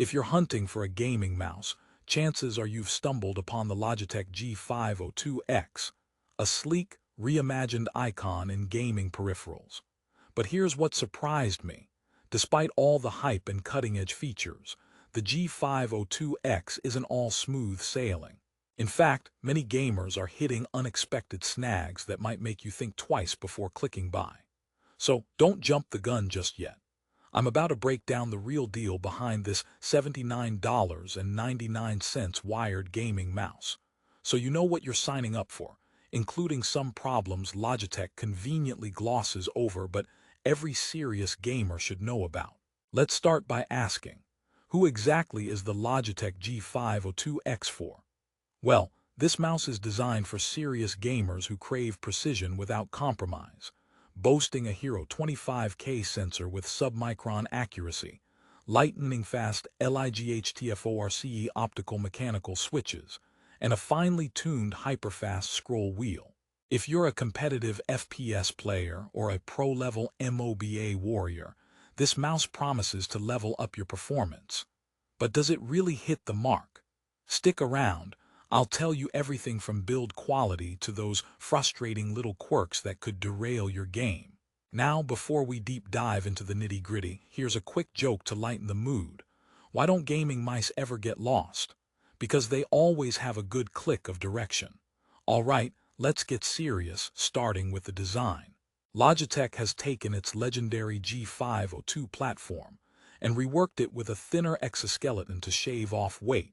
If you're hunting for a gaming mouse, chances are you've stumbled upon the Logitech G502 X, a sleek, reimagined icon in gaming peripherals. But here's what surprised me. Despite all the hype and cutting-edge features, the G502 X isn't all smooth sailing. In fact, many gamers are hitting unexpected snags that might make you think twice before clicking buy. So don't jump the gun just yet. I'm about to break down the real deal behind this $79.99 wired gaming mouse, so you know what you're signing up for, including some problems Logitech conveniently glosses over but every serious gamer should know about. Let's start by asking, who exactly is the Logitech G502 X for? Well, this mouse is designed for serious gamers who crave precision without compromise. Boasting a Hero 25K sensor with submicron accuracy, lightning-fast LIGHTFORCE optical mechanical switches, and a finely tuned hyperfast scroll wheel. If you're a competitive FPS player or a pro-level MOBA warrior, this mouse promises to level up your performance. But does it really hit the mark? Stick around. I'll tell you everything from build quality to those frustrating little quirks that could derail your game. Now, before we deep dive into the nitty-gritty, here's a quick joke to lighten the mood. Why don't gaming mice ever get lost? Because they always have a good click of direction. All right, let's get serious, starting with the design. Logitech has taken its legendary G502 platform and reworked it with a thinner exoskeleton to shave off weight,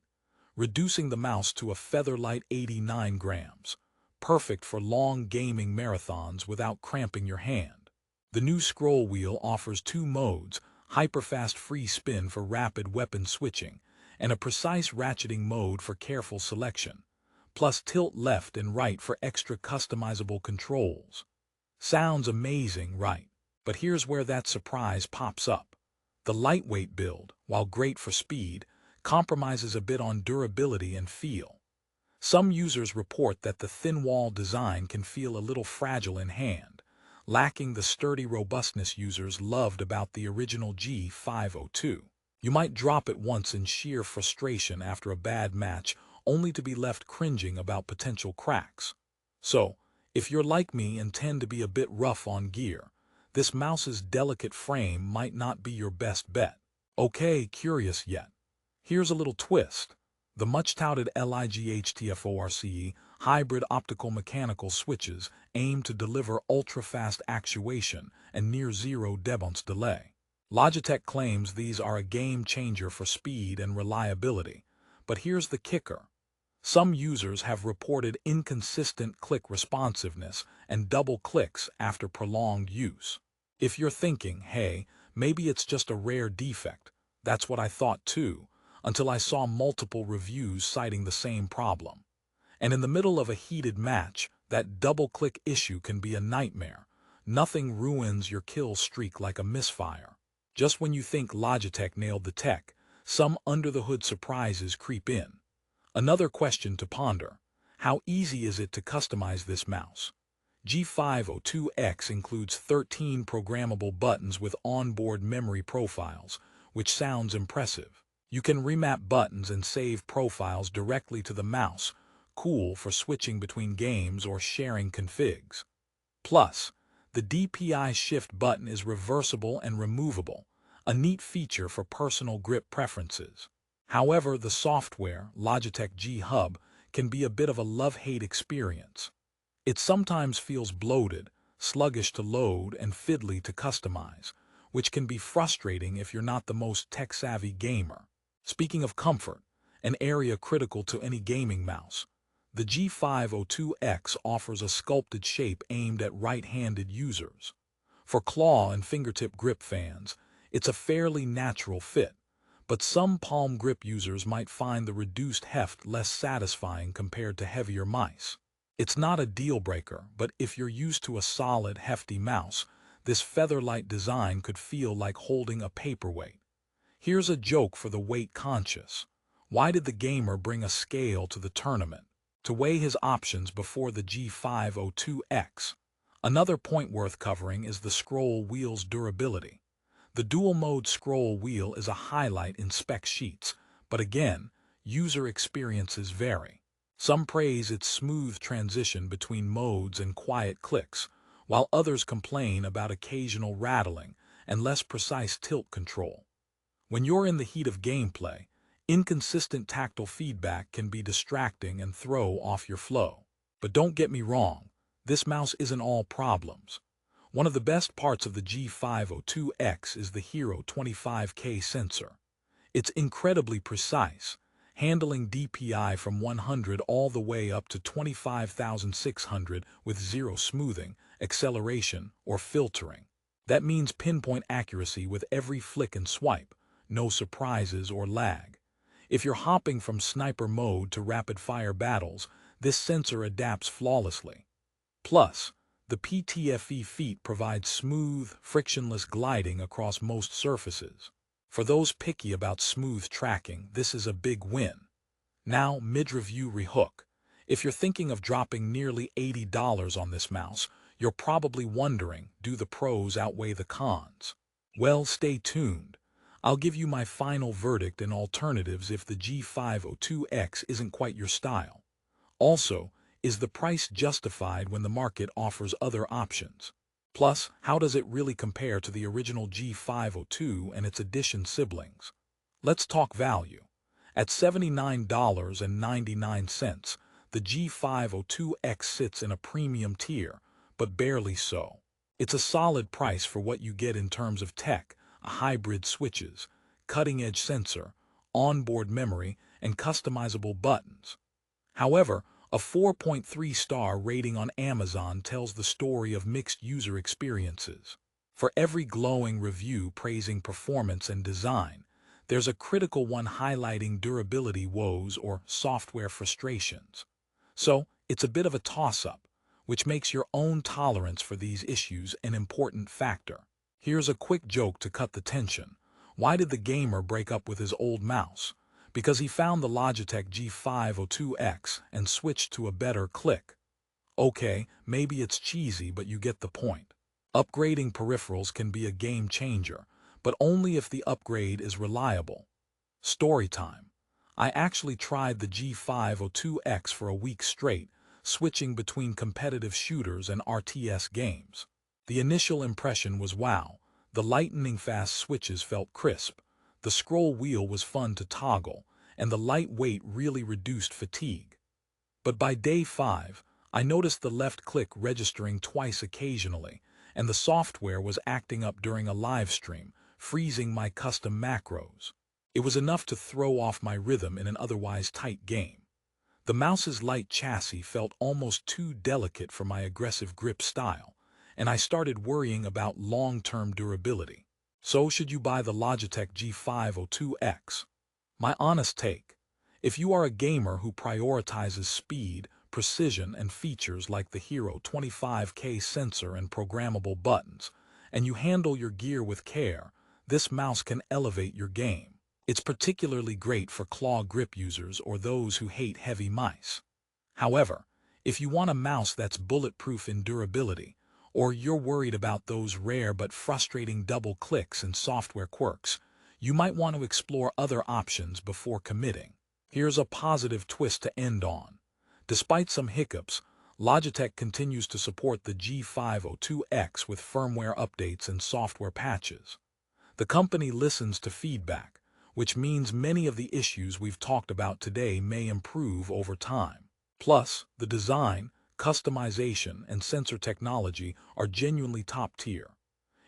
reducing the mouse to a feather-light 89 grams, perfect for long gaming marathons without cramping your hand. The new scroll wheel offers two modes, hyperfast free spin for rapid weapon switching, and a precise ratcheting mode for careful selection, plus tilt left and right for extra customizable controls. Sounds amazing, right? But here's where that surprise pops up. The lightweight build, while great for speed, compromises a bit on durability and feel. Some users report that the thin-wall design can feel a little fragile in hand, lacking the sturdy robustness users loved about the original G502. You might drop it once in sheer frustration after a bad match, only to be left cringing about potential cracks. So, if you're like me and tend to be a bit rough on gear, this mouse's delicate frame might not be your best bet. Okay, curious yet? Here's a little twist. The much-touted LIGHTFORCE hybrid optical mechanical switches aim to deliver ultra-fast actuation and near-zero debounce delay. Logitech claims these are a game-changer for speed and reliability, but here's the kicker. Some users have reported inconsistent click responsiveness and double clicks after prolonged use. If you're thinking, hey, maybe it's just a rare defect, that's what I thought too, until I saw multiple reviews citing the same problem. And in the middle of a heated match, that double-click issue can be a nightmare. Nothing ruins your kill streak like a misfire. Just when you think Logitech nailed the tech, some under-the-hood surprises creep in. Another question to ponder: how easy is it to customize this mouse? G502 X includes 13 programmable buttons with onboard memory profiles, which sounds impressive. You can remap buttons and save profiles directly to the mouse, cool for switching between games or sharing configs. Plus, the DPI shift button is reversible and removable, a neat feature for personal grip preferences. However, the software, Logitech G Hub, can be a bit of a love-hate experience. It sometimes feels bloated, sluggish to load, and fiddly to customize, which can be frustrating if you're not the most tech-savvy gamer. Speaking of comfort, an area critical to any gaming mouse, the G502 X offers a sculpted shape aimed at right-handed users. For claw and fingertip grip fans, it's a fairly natural fit, but some palm grip users might find the reduced heft less satisfying compared to heavier mice. It's not a deal-breaker, but if you're used to a solid, hefty mouse, this feather-light design could feel like holding a paperweight. Here's a joke for the weight-conscious. Why did the gamer bring a scale to the tournament? To weigh his options before the G502 X. Another point worth covering is the scroll wheel's durability. The dual-mode scroll wheel is a highlight in spec sheets, but again, user experiences vary. Some praise its smooth transition between modes and quiet clicks, while others complain about occasional rattling and less precise tilt control. When you're in the heat of gameplay, inconsistent tactile feedback can be distracting and throw off your flow. But don't get me wrong, this mouse isn't all problems. One of the best parts of the G502 X is the Hero 25K sensor. It's incredibly precise, handling DPI from 100 all the way up to 25,600 with zero smoothing, acceleration, or filtering. That means pinpoint accuracy with every flick and swipe, no surprises or lag. If you're hopping from sniper mode to rapid-fire battles, this sensor adapts flawlessly. Plus, the PTFE feet provides smooth, frictionless gliding across most surfaces. For those picky about smooth tracking, this is a big win. Now, mid-review rehook. If you're thinking of dropping nearly $80 on this mouse, you're probably wondering, do the pros outweigh the cons? Well, stay tuned. I'll give you my final verdict and alternatives if the G502 X isn't quite your style. Also, is the price justified when the market offers other options? Plus, how does it really compare to the original G502 and its edition siblings? Let's talk value. At $79.99, the G502 X sits in a premium tier, but barely so. It's a solid price for what you get in terms of tech, a hybrid switches, cutting-edge sensor, onboard memory, and customizable buttons. However, a 4.3-star rating on Amazon tells the story of mixed user experiences. For every glowing review praising performance and design, there's a critical one highlighting durability woes or software frustrations. So, it's a bit of a toss-up, which makes your own tolerance for these issues an important factor. Here's a quick joke to cut the tension. Why did the gamer break up with his old mouse? Because he found the Logitech G502 X and switched to a better click. Okay, maybe it's cheesy, but you get the point. Upgrading peripherals can be a game changer, but only if the upgrade is reliable. Story time. I actually tried the G502 X for a week straight, switching between competitive shooters and RTS games. The initial impression was wow. The lightning-fast switches felt crisp. The scroll wheel was fun to toggle, and the light weight really reduced fatigue. But by day 5, I noticed the left click registering twice occasionally, and the software was acting up during a live stream, freezing my custom macros. It was enough to throw off my rhythm in an otherwise tight game. The mouse's light chassis felt almost too delicate for my aggressive grip style, and I started worrying about long-term durability. So should you buy the Logitech G502 X? My honest take: if you are a gamer who prioritizes speed, precision, and features like the Hero 25K sensor and programmable buttons, and you handle your gear with care, this mouse can elevate your game. It's particularly great for claw grip users or those who hate heavy mice. However, if you want a mouse that's bulletproof in durability, or you're worried about those rare but frustrating double clicks and software quirks, you might want to explore other options before committing. Here's a positive twist to end on. Despite some hiccups, Logitech continues to support the G502 X with firmware updates and software patches. The company listens to feedback, which means many of the issues we've talked about today may improve over time. Plus, the design, customization, and sensor technology are genuinely top tier.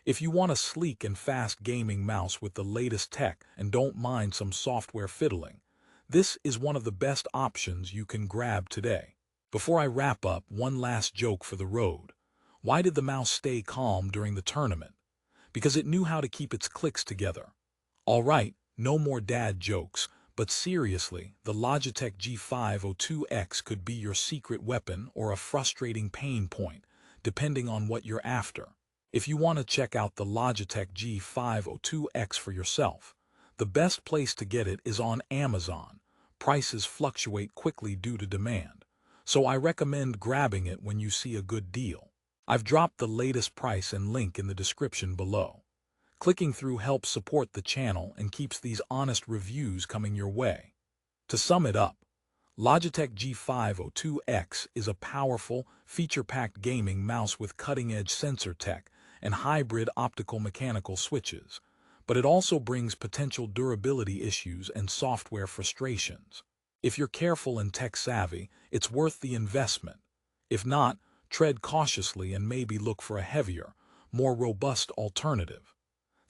If you want a sleek and fast gaming mouse with the latest tech and don't mind some software fiddling, this is one of the best options you can grab today. Before I wrap up, one last joke for the road. Why did the mouse stay calm during the tournament? Because it knew how to keep its clicks together. All right, no more dad jokes. But seriously, the Logitech G502 X could be your secret weapon or a frustrating pain point, depending on what you're after. If you want to check out the Logitech G502 X for yourself, the best place to get it is on Amazon. Prices fluctuate quickly due to demand, so I recommend grabbing it when you see a good deal. I've dropped the latest price and link in the description below. Clicking through helps support the channel and keeps these honest reviews coming your way. To sum it up, Logitech G502 X is a powerful, feature-packed gaming mouse with cutting-edge sensor tech and hybrid optical-mechanical switches, but it also brings potential durability issues and software frustrations. If you're careful and tech-savvy, it's worth the investment. If not, tread cautiously and maybe look for a heavier, more robust alternative.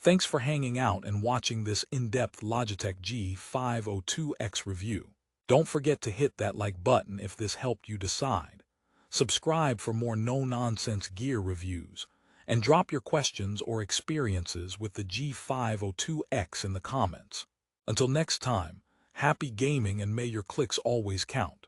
Thanks for hanging out and watching this in-depth Logitech G502 X review. Don't forget to hit that like button if this helped you decide. Subscribe for more no-nonsense gear reviews, and drop your questions or experiences with the G502 X in the comments. Until next time, happy gaming and may your clicks always count.